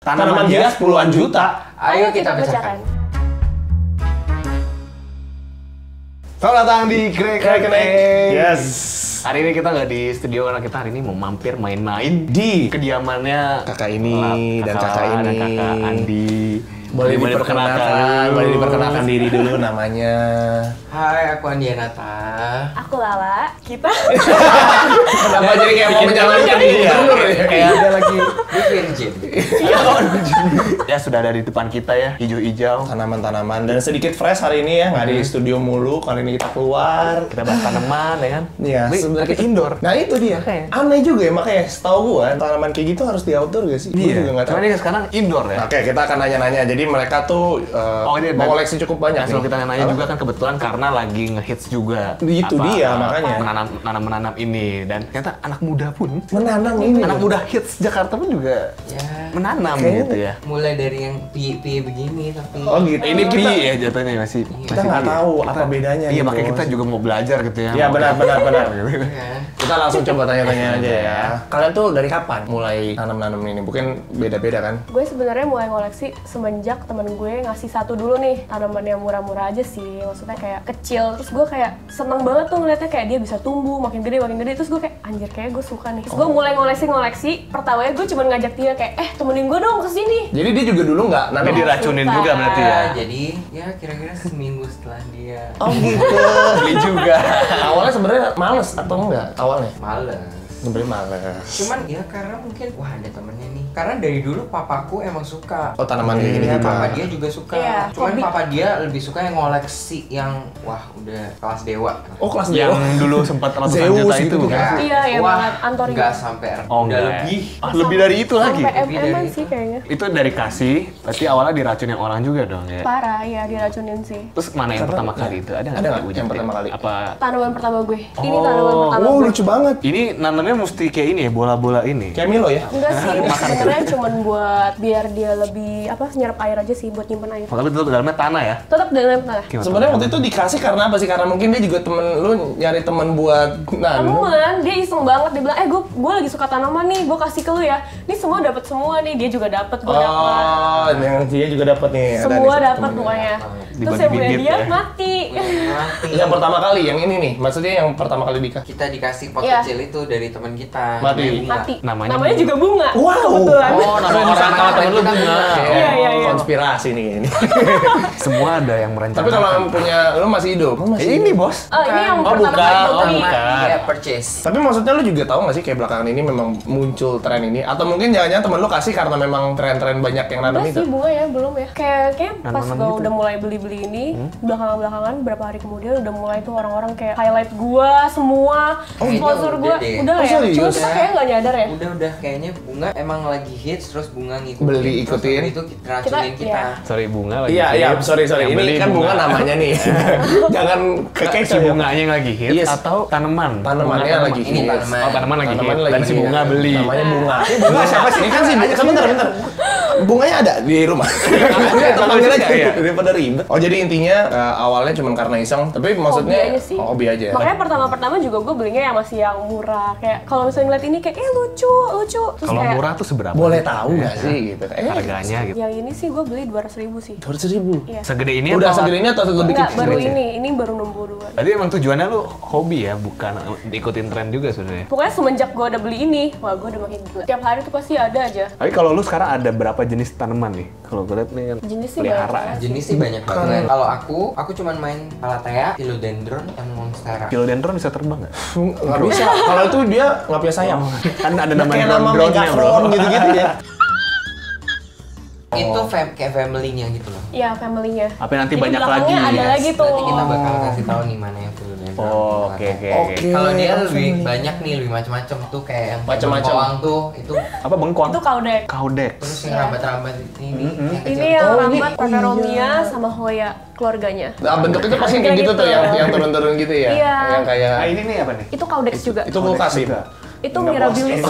Tanaman hias puluhan juta. Ayo kita pecahkan. Selamat datang di Crack. Yes. Hari ini kita nggak di studio karena kita hari ini mau mampir main-main Di kediamannya kakak ini dan kakak ini. dan kakak Andi. Boleh diperkenalkan diri dulu namanya. Hai, aku Andianata. Aku Lala. Kita Kenapa jadi kayak mau menyalahkan dia? Kayak ada lagi di Virgin. Ya sudah ada di depan kita ya, hijau-hijau. Tanaman-tanaman dan sedikit fresh hari ini ya, nggak di studio mulu. Kali ini kita keluar. Kita bahas tanaman ya kan? Iya, Ini sebenarnya tapi indoor. Nah itu dia. Oke. Aneh juga ya, makanya setahu gua tanaman kayak gitu harus di outdoor gak sih? Gua juga nggak tahu. Cuman ini sekarang indoor ya. Oke, kita akan nanya-nanya. Jadi mereka tuh ini mau koleksi cukup banyak. Kalau nih. kita nanya Apa? juga kan kebetulan karena lagi ngehits juga. Itu dia, makanya. Menanam ini dan ternyata anak muda pun Menanam ini. anak muda hits Jakarta pun juga Ya, menanam Kayaknya gitu ya. mulai dari yang piye-piye begini tapi Oh gitu. Ini kita ya jatuhnya masih Kita nggak tahu apa bedanya. Iya, gitu. makanya kita juga mau belajar gitu ya. Iya benar. kan. Kita langsung coba tanya-tanya aja ya. Kalian tuh dari kapan mulai nanam-nanam ini? Mungkin beda-beda kan? gue sebenarnya mulai ngoleksi semenjak temen gue ngasih satu dulu nih tanaman yang murah-murah aja sih, maksudnya kayak kecil. Terus gue kayak seneng banget tuh ngeliatnya kayak dia bisa tumbuh makin gede. Terus gue kayak anjir kayak gue suka nih. Terus gue mulai ngoleksi. Pertamanya gue cuma ngajak dia kayak temenin gue dong kesini. Jadi dia juga dulu nggak nanam. Ini diracunin juga berarti ya. Jadi ya kira-kira seminggu setelah dia Oh gitu. Beli juga. Awalnya sebenarnya males atau enggak? Awalnya males. sebenarnya males. Cuman ya karena mungkin wah ada temennya nih. Karena dari dulu papaku emang suka. Oh tanaman kayak gini Iya, juga. papa dia juga suka. Iya, Cuman hobi. papa dia lebih suka yang ngoleksi yang wah udah kelas dewa. Oh kelas Yang dewa. dulu sempat ratusan Zeus juta gitu itu bukan? kan? Iya, iya wah, banget. Antori Enggak gitu. sampai Oh udah enggak. lebih. Ah, lebih dari itu lagi. Sampai Lebih dari MM itu. sih kayaknya. Itu dari kasih, berarti awalnya diracunin orang juga dong ya. Parah, ya diracunin sih. Terus mana yang pertama kali itu? Ada Ada nggak Ibu yang Jepri? pertama kali? Apa Tanaman pertama gue. Ini Oh. tanaman pertama Oh gue. lucu banget. ini nanamnya mesti kayak ini ya, bola-bola ini? Kayak Milo ya. Enggak sih, sebenarnya cuma buat biar dia lebih nyerap air aja sih, buat nyimpen air. Oh, tapi itu dalamnya tanah ya? Tetap dalam tanah. Gimana? Sebenarnya waktu itu dikasih karena apa sih? Karena mungkin dia juga temen lu nyari temen buat nanam. Temen, dia iseng banget, dia bilang, gue lagi suka tanaman nih, gue kasih ke lu ya. Ini semua dapat semua nih, dia juga dapat, gue dapat. Oh, yang dia juga dapat nih. Ada Semua di situ dapat temennya. pokoknya. Terus Dibagi yang punya bibit dia ya. mati. Mati. Yang pertama kali, yang ini nih. Maksudnya yang pertama kali dikasih. Kita dikasih pot Iya. kecil itu dari teman kita. Mati. namanya Bunga. Mati. Namanya juga bunga. Wow. Kebetulan. Oh, nama orang nama temen lu bunga. Iya, iya, iya. Konspirasi nih ini. Semua ada yang merencanakan. Tapi kalau yang punya lu masih hidup. Lu masih ini hidup. bos. Ini yang Oh, pertama bukan. kali gue Oh, beli. bukan. Iya, purchase. Tapi maksudnya lu juga tahu nggak sih kayak belakangan ini memang muncul tren ini? Atau mungkin jangan-jangan temen lu kasih karena memang tren-tren banyak yang nanam Enggak itu? sih bunga ya, belum ya. Kayak pas Nanam gue gitu. udah mulai beli-beli ini, belakangan berapa hari kemudian udah mulai tuh orang-orang kayak highlight gua semua, sponsor udah gua. deh. Udah Oh, ya, cuma serius? kita kayak nggak nyadar ya. Udah kayaknya bunga emang lagi hits terus bunga ngikutin. Beli, Terus ikutin. habis itu racunin Kita- kita. iya. Sorry bunga lagi. Iya, iya, hits. sorry. Yang Ini beli kan bunga namanya nih. Jangan Si kekecoh. bunganya yang lagi hits Yes. atau tanaman? Tanamannya Bunga, lagi Ini hits. tanaman. Oh, tanaman lagi Tanaman hits. lagi Dan si hits. bunga beli. Namanya bunga. Ini bunga siapa sih? Ini kan sih bentar. Bunganya ada di rumah. Panggil aja Iya. daripada ribet. Oh jadi intinya awalnya cuma karena iseng, tapi maksudnya Hobi aja sih. hobi aja. Makanya pertama juga gue belinya yang masih yang murah. Kayak kalau misalnya ngeliat ini kayak lucu. Terus Kalau kayak murah tuh seberapa? Boleh tahu nggak sih gitu? Harganya gitu. yang ini sih gue beli 200.000 sih. 200.000. Iya. Segede ini Udah atau segede ini atau lebih Enggak, kecil? baru ini baru 62. Berarti emang tujuannya lu hobi ya, bukan ikutin tren juga sebenarnya. Pokoknya semenjak gue udah beli ini, wah gue udah makin gila. Tiap hari tuh pasti ada aja. Tapi kalau lu sekarang ada berapa jenis tanaman nih? Kalau gue lihat nih kan Jenis sih pelihara banyak ya. banget. Jenis sih banyak banget. Kalau aku cuman main Calathea, Philodendron, dan Monstera. Philodendron bisa terbang nggak? Nggak bisa. Kalau itu dia nggak punya sayap. Kan ada nama Kayak nama drone-nya bro. Megatron gitu-gitu ya. Itu kayak family-nya gitu loh. Iya, family-nya. Apa nanti Jadi banyak belakangnya lagi? ada Yes. lagi tuh. Nanti kita bakal kasih tahu nih mana yang Philodendron. Oh, oke. Oke. Kalau dia Oh, lebih family. banyak nih, lebih macam-macam tuh kayak yang Macam-macam. bawang tuh itu. Apa bengkoang? Itu kaudek. Kaudek. Terus yang rambat-rambat ini, yang kecil. Ini yang Oh, ini- rambat oh, Peperomia iya. sama Hoya keluarganya. Nah, bentuknya pasti kayak Kayak gitu gitu. tuh yang turun-turun gitu ya. Iya. Yang kayak Nah ini nih apa nih? Itu kaudex juga. itu kulkas sih. Itu mirabilis.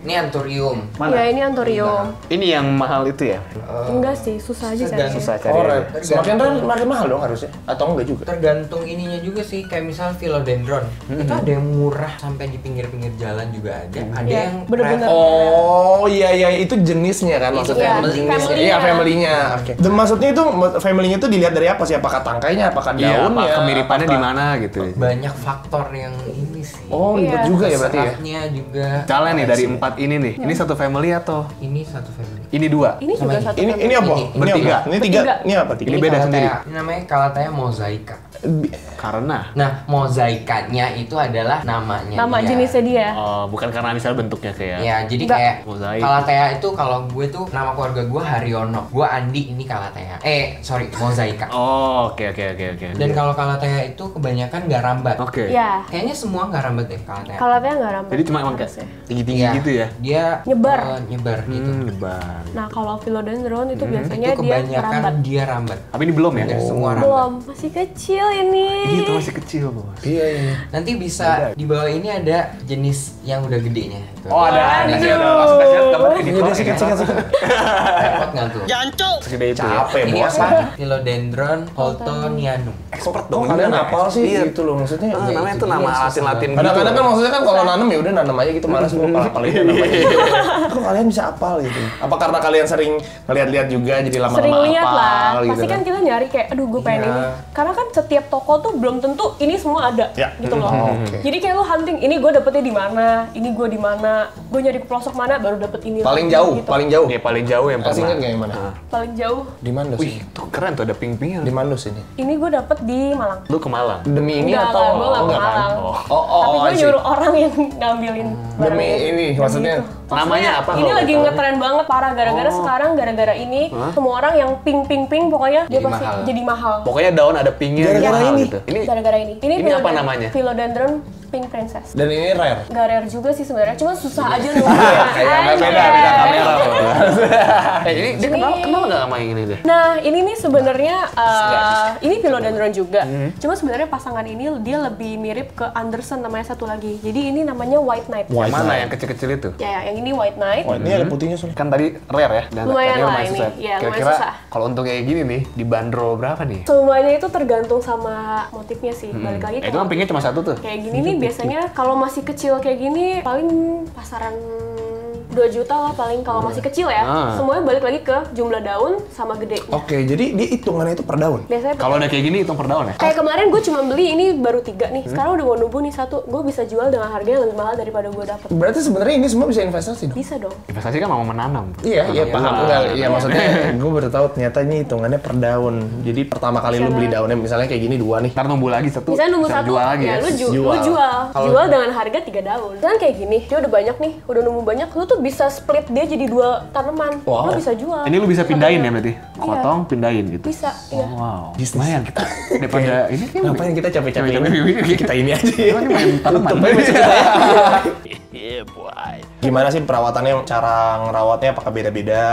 Ini anthurium. Ya ini anthurium. Ini yang mahal itu ya? Enggak sih, susah aja cari. Susah cari. Oh, red. Semakin red makin mahal dong harusnya. Atau enggak juga? Tergantung ininya juga sih, kayak misal philodendron. Itu ada yang murah sampai di pinggir-pinggir jalan juga ada. Ada Iya, yang bener-bener. Oh iya itu jenisnya kan Itu maksudnya. family-nya. Iya family-nya. Oke. Dan maksudnya itu family-nya itu dilihat dari apa sih? Apakah tangkainya, apakah Iya, daunnya? apa kemiripannya di apakah- mana gitu. banyak faktor yang ini sih. Oh ribet Iya. juga ya berarti ya. Seratnya juga. Kalian nih dari 4 ini nih. Ini satu family atau Ini satu family. ini 2? Ini juga Sama satu Ini family. apa? Ini. Ini Bertiga. apa? Ini tiga. Bertiga. Ini apa tiga? Ini beda Calathea. sendiri. Ini namanya Calathea mosaica. Karena Nah, mozaikanya itu adalah namanya Nama dia. jenisnya dia. bukan karena misalnya bentuknya kayak Ya, jadi Enggak. kayak Mozaik. Calathea itu kalau gue tuh nama keluarga gue Haryono. Gue Andi, ini Calathea. Sorry, mozaika. Oh, oke. Dan kalau Calathea itu kebanyakan nggak rambat. Oke. Ya. Kayaknya semua nggak rambat deh Calathea. Kalau dia nggak rambat. Jadi cuma emang kayak harusnya. tinggi-tinggi Iya, gitu ya. Dia Nyebar. Nyebar gitu. Lebar. Nah kalau philodendron itu biasanya Itu dia kebanyakan merambat. dia rambat. Tapi ini belum ya? Semua rambat. Belum, masih kecil ini. Ini tuh masih kecil, Bos. Iya iya. Nanti bisa di bawah ini ada jenis yang udah gedenya. Tuh. Oh, ada. Waduh. Ini ada. Langsung kasih lihat gambarnya di Ini bawah dia sikat. Repot nggak tuh? Segede itu ya. Capek Ini bos. apa? Philodendron holtonianum. Expert Kok kalian hafal sih Iya. gitu loh maksudnya. Namanya itu tuh dia nama susah Latin-Latin gitu. Kadang-kadang kan maksudnya kan kalau nanam ya udah nanam aja gitu malas gue hafalin namanya. Kok kalian bisa hafal gitu? Apa karena kalian sering ngeliat-liat juga jadi lama-lama Sering lihat lah, hafal gitu pasti kan kita nyari kayak, aduh gue pengen Iya. ini. Karena kan setiap toko tuh belum tentu ini semua ada, Ya. gitu loh. Oke. Jadi kayak lu hunting, ini gue dapetnya di mana, ini gue di mana, gue nyari ke pelosok mana baru dapet ini. Paling lagi, jauh, gitu. paling jauh. Oke, paling jauh yang Masih pernah. inget nggak yang mana? Paling jauh. Di Mandus. Wih, tuh keren tuh ada pink-pinknya. Di Mandus ini. Ini gue dapet di Malang. Lu ke Malang. Demi ini Enggak, atau gue nggak ke enggak kan? Malang. Oh, Tapi gue I see. nyuruh orang yang ngambilin barang Demi ini, maksudnya? Namanya apa Ini kalau lagi boleh tahu? ngetren banget parah gara-gara sekarang gara-gara ini semua orang yang pink pokoknya dia Jadi pasti mahal. jadi mahal. Pokoknya daun ada pinknya Gara-gara mahal ini? gitu. Ini Gara-gara ini. Ini apa philodendron- namanya? Philodendron pink princess. Dan ini rare. Gak rare juga sih sebenarnya, cuma susah aja nunggu. Kayak beda kamera. ini dia kenal nggak sama yang ini deh? Nah, ini nih sebenarnya ini philodendron juga. Cuma sebenarnya pasangan ini dia lebih mirip ke Anderson namanya satu lagi. Jadi ini namanya White Knight. White Yang mana Knight. yang kecil-kecil itu? Ya, yang ini White Knight. Wah, ini ada putihnya soalnya. Kan tadi rare ya? Dan Lumayan tadi lah ini. susah. Iya, lumayan Kira-kira susah. kalau untuk kayak gini nih, dibanderol berapa nih? Semuanya itu tergantung sama motifnya sih. Balik lagi Itu kan pinknya cuma satu tuh. kayak gini nih biasanya kalau masih kecil kayak gini paling pasaran 2 juta lah paling kalau masih kecil ya. Ah. Semuanya balik lagi ke jumlah daun sama gede. Oke, jadi dia hitungannya itu per daun. Biasanya Kalau udah kayak gini hitung per daun ya? kayak kemarin gue cuma beli ini baru 3 nih. Sekarang udah mau numbuh nih 1. Gue bisa jual dengan harga yang lebih mahal daripada gue dapet. Berarti sebenarnya ini semua bisa investasi dong? Bisa dong. Investasi kan mau menanam. Iya paham. Enggak, iya maksudnya gue baru tahu ternyata ini hitungannya per daun. Jadi pertama kali lu beli daunnya misalnya kayak gini 2 nih. Ntar numbuh lagi satu. Misalnya numbuh bisa 1, jual lagi ya ya. lu Jual. jual. Kalau- Jual dengan harga 3 daun. Kan kayak gini, dia udah banyak nih, udah numbuh banyak. Lu tuh bisa split dia jadi 2 tanaman. Wow. Lu bisa jual. Ini lu bisa pindahin ya berarti? Potong, pindahin gitu? Bisa, iya. Wow. Lumayan kita daripada ini kan Ngapain kita capek-capek Capek-capek ini? Kita ini aja. Ini main tanaman. Tutup aja masih kita ya. Gimana sih perawatannya, cara ngerawatnya apakah beda-beda?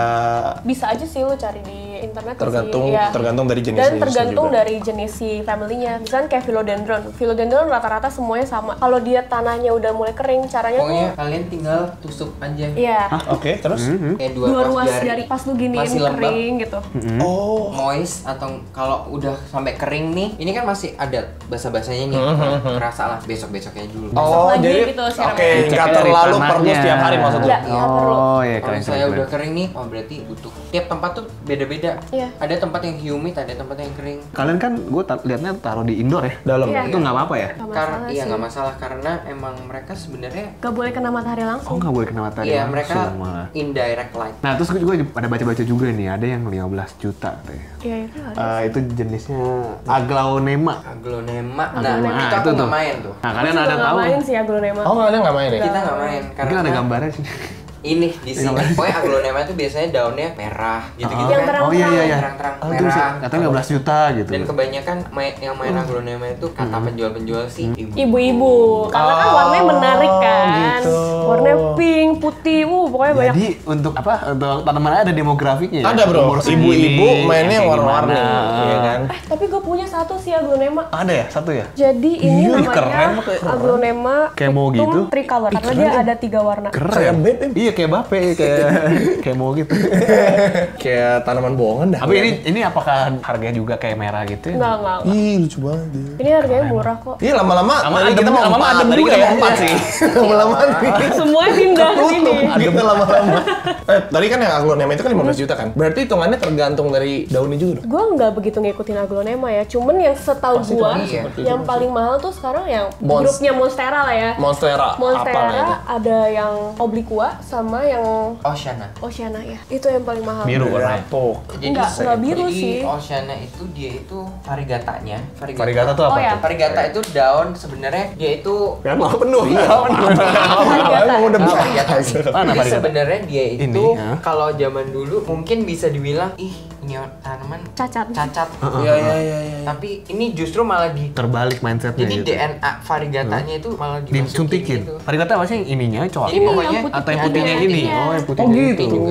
Bisa aja sih lu cari di internet Tergantung sih, iya. tergantung dari jenis Dan tergantung juga. dari jenis si family-nya. Misalnya kayak philodendron. Philodendron rata-rata semuanya sama. Kalau dia tanahnya udah mulai kering, caranya Pokoknya tuh kalian tinggal tusuk aja. iya. Oke, terus? Kayak Dua pas ruas jari. dari pas lu giniin Masih lembab. kering gitu. Oh, Moist atau kalau udah sampai kering nih, ini kan masih ada basa-basanya nih. Kerasa lah besok-besoknya dulu. oh lagi jadi gitu siramnya. oke, nggak Ceknya dari terlalu perlu tanahnya. setiap hari maksudnya. Iya, nggak perlu. Oh iya Kalau keren saya udah kering nih, oh berarti butuh. Tiap tempat tuh beda-beda. Iya. Ada tempat yang humid, ada tempat yang kering. Kalian kan gue liatnya taruh di indoor ya? Dalam. Iya. Itu nggak apa-apa ya? Nggak Karena masalah iya sih. nggak masalah karena emang mereka sebenarnya Gak boleh kena matahari Oh langsung. nggak boleh kena matahari iya langsung mereka malah. indirect light. Nah terus gue juga ada baca-baca juga nih, ada yang 15 juta katanya. Iya, itu ada. Itu jenisnya Aglaonema. Aglonema. Nah, Aglonema. itu aku nggak main tuh. Nah kalian Gua juga ada nggak tahu? main sih aglonema. Oh, nggak ada nggak main ya? Kita nggak main Mungkin ada karena gambarnya sih. Ini di sini. Pokoknya aglonema itu biasanya daunnya merah gitu-gitu Yang kan. terang-terang. Oh iya. Terang-terang Oh, itu sih, merah. katanya 15 juta gitu. Dan kebanyakan yang main aglonema itu kata penjual-penjual sih Ibu-ibu, karena kan warnanya menarik kan, gitu. warnanya pink, putih, pokoknya banyak. Jadi untuk apa? Untuk tanaman ada demografiknya. ya? Ada bro, Umur segini, ibu-ibu mainnya yang kayak warna-warni, gimana. iya kan? Tapi gue punya satu sih aglonema. Ada ya? Satu ya? Jadi ini Iya, namanya keren, kayak- aglonema Kemo Ictum gitu. tricolor karena dia ada 3 warna. Keren. Kayak beb, Em. Iya kayak bape, kayak mau gitu. Kayak tanaman bohongan dah. Tapi ini apakah harganya juga kayak merah gitu ya? Enggak. Ih, lucu banget dia. Ini harganya murah kok. Iya lama-lama Lama-lama tadi kita adem, mau lama-lama empat, adem tadi juga kita ya. mau 4 sih. Lama-lama nih. Semuanya pindah ke sini. Kita lama-lama. Tadi kan yang aglonema itu kan 15 juta kan? Berarti hitungannya tergantung dari daunnya juga dong? Gue nggak begitu ngikutin aglonema ya, cuman yang setahu Pasti gue tuanya seperti yang paling mahal tuh sekarang yang Mons- grupnya Monstera lah ya. Monstera, apa lah itu? Monstera ada yang obliqua sama yang Oceana. Oceana ya. Itu yang paling mahal. Biru warnanya. Tuh. Enggak biru Jadi sih. Oceana itu dia itu variegatanya. Variegata tuh apa Oh, ya. tuh? Variegata itu daun sebenarnya dia itu Kan mau penuh. Iya. Variegata. Emang udah Oh, biasa. Mana Jadi variegata? sebenarnya dia itu Ini, ya. kalau zaman dulu mungkin bisa dibilang ini tanaman Cacat. Iya. Tapi ini justru malah Terbalik mindsetnya jadi gitu. DNA variegatanya itu malah dimasukin Disuntikin. gitu. Variegata apa sih ininya cowok? Jadi pokoknya yang putih. Atau yang ada putihnya yang ini? putihnya. Oh, yang putih. Oh gitu. juga.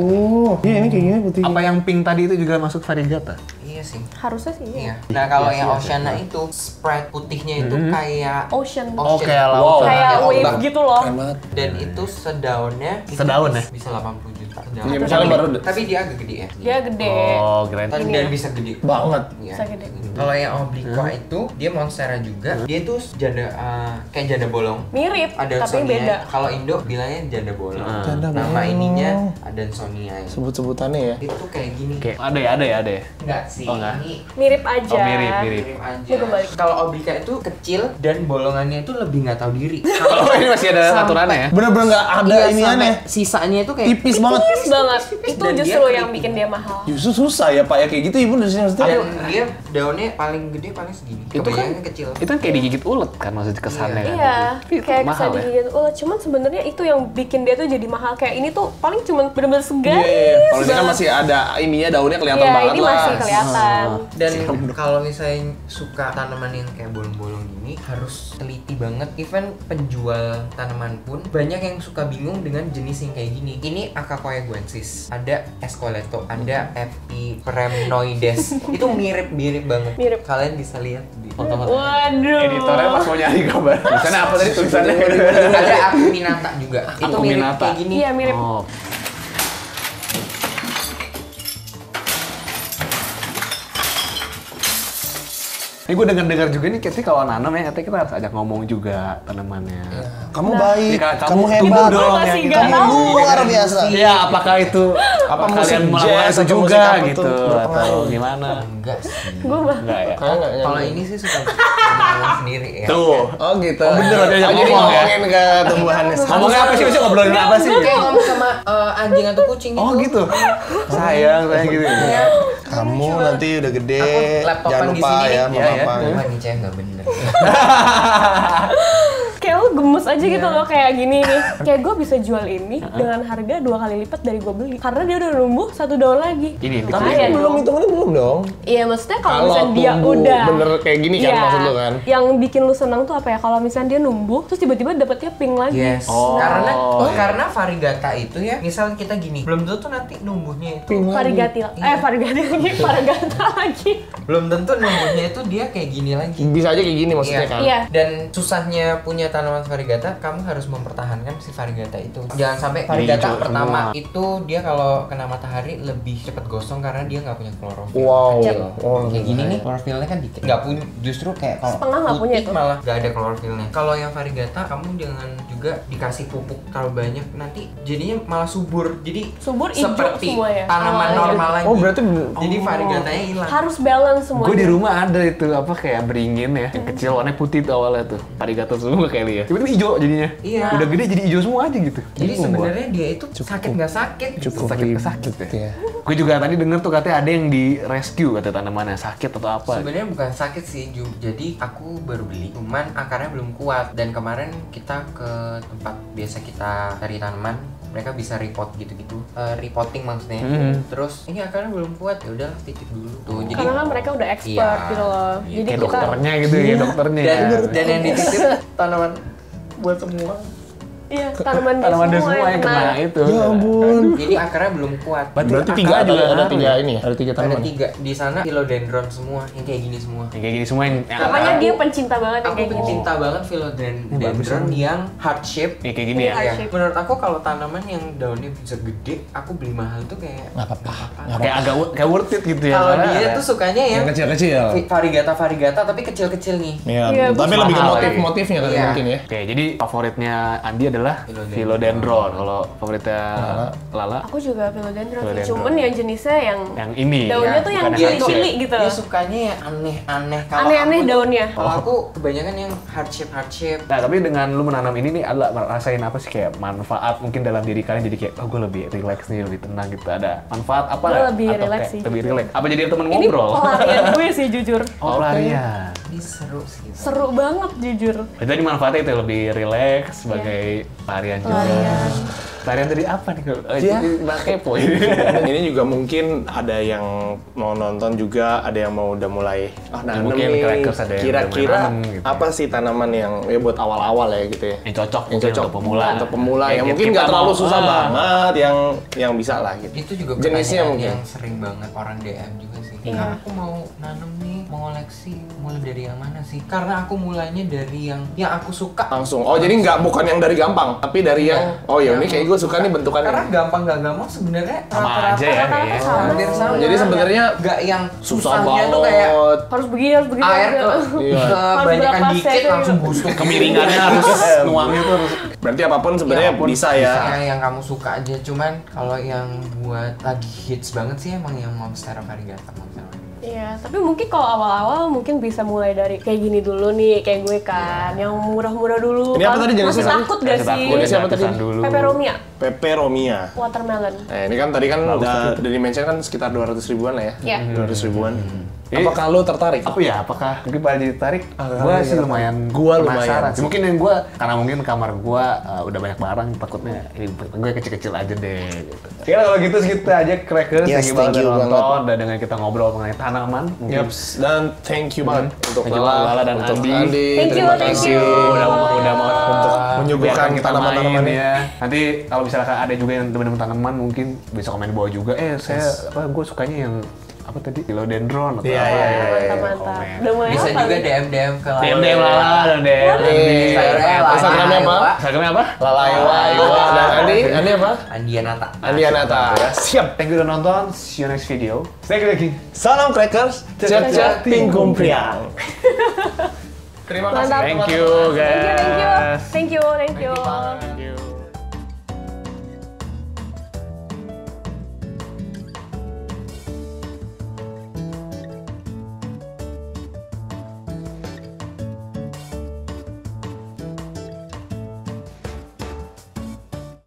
Iya ini kayak gini putih. Apa yang pink tadi itu juga masuk variegata? Iya sih. Harusnya sih. Iya. Iya. Nah kalau Iya, yang iya, Oceana itu spread putihnya itu kayak Ocean. Oh, kayak Wow. lautan. Kayak Kayak wave ombak. gitu loh. Keren banget. Dan itu sedaunnya itu Sedaun ya? bisa 80 juta sedaun. Iya, misalnya baru Tapi dia agak gede ya. Dia gede. Oh, keren. Dan bisa gede banget. Iya. Bisa gede. Kalau yang obliqua itu dia monstera juga. Dia tuh janda kayak janda bolong. Mirip, Ada tapi Sonia. beda. Kalau Indo bilangnya janda bolong. Janda Nama bolong. ininya Adansonia. Sebut-sebutannya ya. Itu kayak gini. Kayak ada ya. Enggak sih. Oh, enggak. Ini Mirip aja. Oh, mirip. mirip aja. Ini kebalik. Kalau obliqua itu kecil dan bolongannya itu lebih nggak tahu diri. Oh, ini masih ada Sampai- aturannya ya? Bener-bener nggak ada Iya, ini sampai aneh. sisanya itu kayak Tipis banget. Tipis banget. Itu Dan justru dia yang keriting. bikin dia mahal. Justru susah ya Pak ya kayak gitu ibu dari sini maksudnya. Dan dia daunnya paling gede paling segini. Itu kan Kebanyakan kecil. Itu kan kayak digigit ulet kan maksudnya kesannya kan. Iya, Tapi itu kayak mahal bisa ya. digigit ulet. Cuman sebenarnya itu yang bikin dia tuh jadi mahal. Kayak ini tuh paling cuman bener-bener segaris. Iya. Kalau ini kan banget. masih ada ininya daunnya kelihatan Iya, banget ini lah. masih kelihatan. Dan kalau misalnya suka tanaman yang kayak bolong-bolong gini harus teliti banget. Even penjual tanaman pun banyak yang suka bingung dengan jenis yang kayak gini. Ini Acacoyaguensis, ada Escoleto, ada Epipremnoides. Itu mirip-mirip banget. Mirip. Kalian bisa lihat di Waduh. Editornya pas mau nyari gambar. Tulisannya apa tadi tulisannya? ada Acuminata juga. Itu mirip Acuminata. kayak gini. Iya, mirip. Oh. Ini gue dengar juga nih, Keti kalau nanam ya, Keti kita harus ajak ngomong juga tanamannya. Kamu Nah. baik, Kamu kamu tumbuh hebat, dong, masih ya, nggak gitu. tahu. luar biasa. Iya, apakah itu Apa kalian musik melakukan jazz itu atau musik juga apa gitu tuh atau berpengaruh? gimana? Enggak sih. Gue mah. Enggak ya? Kayak nggak Kalau nyanyi. ini sih suka ngomong sendiri ya. Tuh. Oh gitu. Oh, bener, ada yang jadi ngomong ya? ngomongin ke tumbuhannya. Ngomongnya apa sih? Bisa ngobrolin apa sih? Kayak ngomong sama anjing atau kucing gitu. Oh gitu. Sayang gitu. Iya. Kamu nanti udah gede, Aku laptopan jangan di lupa sini. ya Iya, sama ya. papa. Wah, ini cewek nggak bener. Kayak lu gemes aja gitu Iya. loh kayak gini nih. Kayak gue bisa jual ini dengan harga 2 kali lipat dari gue beli. Karena dia udah numbuh 1 daun lagi. Ini Tapi Lumayan belum dong. hitungannya belum dong. Iya, maksudnya kalau Kalau misalnya dia tumbuh udah bener kayak gini kan Iya. maksud lu kan? Yang bikin lu senang tuh apa ya? Kalau misalnya dia numbuh, terus tiba-tiba dapetnya pink lagi. Yes. Oh. Karena variegata itu ya, misal kita gini, belum tentu nanti numbuhnya itu Pink lagi. Varigati, varigati lagi, varigata lagi. belum tentu numbuhnya itu dia kayak gini lagi. Bisa aja kayak gini maksudnya Iya. kan? Iya. Dan susahnya punya tanaman variegata, kamu harus mempertahankan si variegata itu. Jangan sampai variegata hijau pertama semua. itu dia kalau kena matahari lebih cepat gosong karena dia nggak punya klorofil. Wow. Kecil. Oh, Kayak gini bahaya. nih, klorofilnya kan dikit. Nggak punya, justru kayak kalau Setengah nggak punya putih itu. malah nggak ada klorofilnya. Kalau yang variegata, kamu jangan juga dikasih pupuk terlalu banyak, nanti jadinya malah subur. Jadi Subur hijau seperti semua ya? tanaman Oh, normal lagi. Oh berarti Jadi variegatanya hilang. Harus balance semuanya. Gue di rumah ada itu apa kayak beringin ya, yang kecil warnanya putih tuh awalnya tuh, variegata semua kayak dia. Tiba-tiba hijau jadinya. Iya. Udah gede jadi hijau semua aja gitu. Jadi sebenarnya dia itu sakit nggak sakit. cukup Sakit ke ribet sakit ya. ya. Gue juga tadi denger tuh katanya ada yang di rescue kata tanamannya sakit atau apa. Sebenarnya bukan sakit sih, Ju. Jadi aku baru beli, cuman akarnya belum kuat. Dan kemarin kita ke tempat biasa kita cari tanaman, mereka bisa report gitu-gitu, reporting maksudnya. Terus ini akarnya belum kuat, ya udah titip dulu tuh. Jadi Karena kan mereka udah expert Iya. gitu loh. Jadi Kayak kita dokternya gitu ya, dokternya. dan yang dititip Tanaman buat semua. iya tanaman dia Tanaman dia semua semua yang kena itu. Ya ampun. jadi akarnya belum kuat. Berarti tiga akarnya juga ada ngaruh tiga ya? ini ya? Ada tiga Ada tanaman. 3 di sana, philodendron semua yang kayak gini semua. Yang kayak gini semua yang Pokoknya dia pencinta banget yang Aku kayak gini. pencinta banget philodendron yang heart shape. yang kayak gini ya. Heart Ya, shape. menurut aku kalau tanaman yang daunnya bisa gede, aku beli mahal tuh kayak Nggak apa-apa. Kayak agak kayak worth it gitu ya. Kalau soalnya dia ada- tuh sukanya yang kecil-kecil. variegata tapi kecil-kecil nih. Iya, Iya, tapi bagus. lebih ke Mahal, motif-motifnya kali Iya. mungkin ya. Oke, jadi favoritnya Andi adalah Philodendron. philodendron. Kalau favoritnya Lala Aku juga philodendron sih, Philodendron. cuman yang jenisnya yang ini. daunnya tuh yang bukan Dia heart shape. cili gitu. Dia sukanya yang aneh-aneh. Kalau Aneh-aneh aku- daunnya. Kalau aku kebanyakan yang heart shape. Nah, tapi dengan lu menanam ini nih, ada rasain apa sih kayak manfaat mungkin dalam diri kalian jadi kayak, oh gue lebih relax nih, lebih tenang gitu. Ada manfaat apa Gue nggak? lebih Atau relax kayak sih. Lebih relax. Apa jadi temen Ini ngobrol? pelarian gue sih jujur. Oh, pelarian. Ini seru sih. Seru banget jujur. Itu tadi manfaatnya itu lebih relax sebagai pelarian juga. Pelarian. Pelarian dari apa nih? Iya. Mbak kepo ini. Ini juga mungkin ada yang mau nonton juga, ada yang mau udah mulai nanem mungkin nih. crackers ada yang udah Kira-kira mulai nanem gitu. apa sih tanaman yang ya buat awal-awal ya gitu ya? Yang cocok Yang mungkin cocok untuk pemula. Untuk pemula Kayak yang gitu mungkin kita nggak terlalu mau- susah banget, yang bisa lah gitu. Itu juga jenisnya pertanyaan mungkin. yang sering banget orang DM juga sih. Iya. Kak, aku mau nanam nih, mau koleksi, mulai dari yang mana sih? Karena aku mulainya dari yang aku suka. Langsung. Oh, jadi bukan yang dari gampang, tapi dari yang oh ya ini kayak gue suka nih bentukannya. Karena gampang gak gampang sebenarnya Sama rata-rata aja ya, kayaknya. hampir sama. Jadi sebenarnya gak yang susah susahnya tuh kayak banget. Harus begini, harus begitu. air ke Iya. kebanyakan berapa dikit cm langsung gitu. busuk. Kemiringannya harus nuangnya tuh harus Berarti apapun sebenarnya Apapun bisa ya. yang kamu suka aja. Cuman kalau yang buat lagi hits banget sih emang yang Monstera variegata. Iya, tapi mungkin kalau awal-awal mungkin bisa mulai dari kayak gini dulu nih, kayak gue kan, yang murah-murah dulu. Ini apa Kan tadi jenisnya? masih takut gak Masih sih? takut, Jenisnya apa tadi? gratisan dulu. Peperomia, Peperomia. watermelon. Nah, ini kan tadi kan udah di-mention kan sekitar 200 ribuan lah ya. Iya. 200 ribuan. Jadi- Apakah lo tertarik? apa ya? Apakah mungkin pada jadi tertarik? Ah, Gua iya, sih iya. lumayan Gua lumayan penasaran. sih. Mungkin yang gua karena mungkin kamar gua udah banyak barang, takutnya ini gue kecil-kecil aja deh gitu. Ya kalau gitu segitu aja Crackers. Yes, Thank you thank banget you udah banget. nonton dan dengan kita ngobrol mengenai tanaman. Mungkin Yaps, dan thank you banget untuk Thank you, Lala, Lala dan untuk Andi. Andi. Thank you, Terima thank kasih. you. udah mau untuk menyuguhkan biarkan kita tanaman-tanaman main ini. ya. Nanti kalau misalnya ada juga yang teman-teman tanaman mungkin bisa komen di bawah juga. Saya gue sukanya yang apa tadi philodendron atau Iya, apa iya, ya. iya, iya. Mantap. Komen. Udah mulai Bisa hafal juga nih. DM ke Lala. DM Lala dan DM Instagramnya apa? Instagramnya apa? Lala Iwa. Dan Andi apa? Andianata. Andianata. Siap. Thank you udah nonton. See you next video. Stay lagi. Salam Crackers. Cek-cek tingkum priang. Terima kasih. Mantap. Thank you Thank you, guys. thank you. Thank you, thank you.